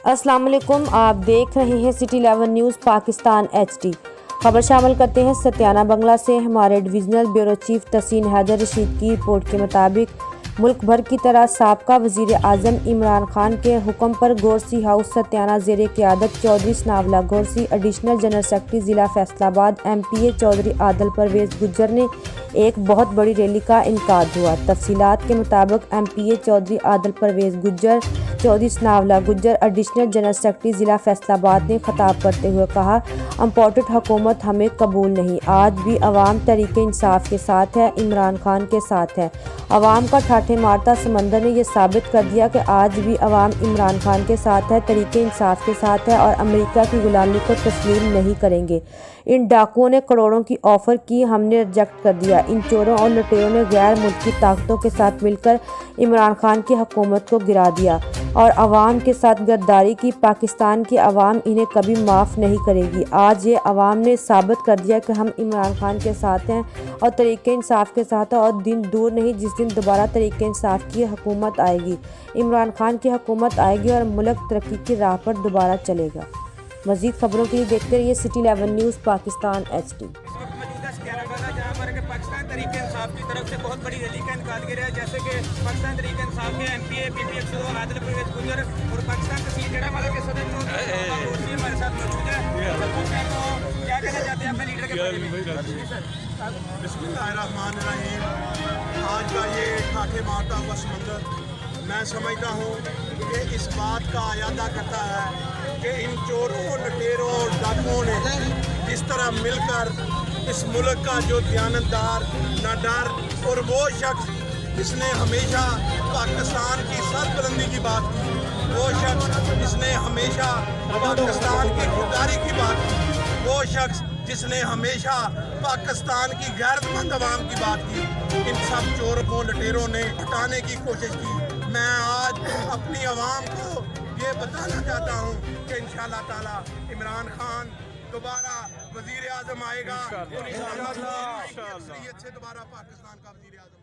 अस्सलाम वालेकुम, आप देख रहे हैं सिटी 11 न्यूज़ पाकिस्तान HD। खबर शामिल करते हैं सत्याना बंगला से। हमारे डिवीज़नल ब्यूरो चीफ तहसीन हैदर रशीद की रिपोर्ट के मुताबिक मुल्क भर की तरह साबका वज़ीर आज़म इमरान खान के हुक्म पर गौरसी हाउस सत्याना ज़ेरे क़यादत Chaudhry Sanawala Gaursi, additional general secretary ज़िला फैसलाबाद MPA चौधरी आदिल परवेज़ गुज्जर ने एक बहुत बड़ी रैली का इनेकाद हुआ। तफसीलात के मुताबिक MPA Chaudhry Adil Pervez Gujjar, Chaudhry Sanawala Gujjar, additional general secretary ज़िला फैसलाबाद ने खिताब करते हुए कहा, इम्पोर्टेड हुकूमत हमें कबूल नहीं। आज भी अवाम तहरीक इंसाफ के साथ है, इमरान खान के साथ है। अवाम का ठाठे मारता समंदर ने यह साबित कर दिया कि आज भी अवाम इमरान खान के साथ है, तहरीक इंसाफ के साथ है और अमेरिका की गुलामी को तस्लीम नहीं करेंगे। इन डाकुओं ने करोड़ों की ऑफ़र की, हमने रिजेक्ट कर दिया। इन चोरों और लुटेरों ने गैर मुल्की ताकतों के साथ मिलकर इमरान खान की हुकूमत को गिरा दिया और अवाम के साथ गद्दारी की। पाकिस्तान की अवाम इन्हें कभी माफ़ नहीं करेगी। आज ये अवाम ने साबित कर दिया कि हम इमरान खान के साथ हैं और तहरीक इंसाफ के साथ हैं और दिन दूर नहीं जिस दिन दोबारा तहरीक इंसाफ की हुकूमत आएगी, इमरान खान की हुकूमत आएगी और मुल्क तरक्की की राह पर दोबारा चलेगा। मज़ीद खबरों के लिए देखते रहिए city 11 news Pakistan HD। Pakistan Tehreek Insaf की तरफ से बहुत बड़ी रैली का इनेकाद किया है, जैसे कि पाकिस्तान तहरीक इंसाफ के MPA PPF आदिल परवेज़ गुज्जर और पाकिस्तान तहसील जड़ावाला के सदर हमारे साथ मौजूद है। क्या कहना चाहते हैं अपने लीडर के बारे में? बिस्मिल्लाहिर्रहमानिर्रहीम। आज का ये ठाठे मारता हुआ समंदर मैं समझता हूँ कि इस बात का अयादा करता है कि इन चोरों, लुटेरों और डाकुओं ने इस तरह मिलकर इस मुल्क का जो दयानतदार, नाडर और वो शख्स जिसने हमेशा पाकिस्तान की सरबुलंदी की बात की, वो शख्स जिसने हमेशा पाकिस्तान की खुददारी की बात की, वो शख्स जिसने हमेशा पाकिस्तान की गैरतमंद अवाम की बात की, इन सब चोरों को, लुटेरों ने हटाने की कोशिश की। मैं आज अपनी अवाम को ये बताना चाहता हूँ कि इंशाअल्लाह ताला इमरान खान दोबारा वज़ीर आज़म आएगा और इंशाअल्लाह से दोबारा पाकिस्तान का वज़ीर आज़म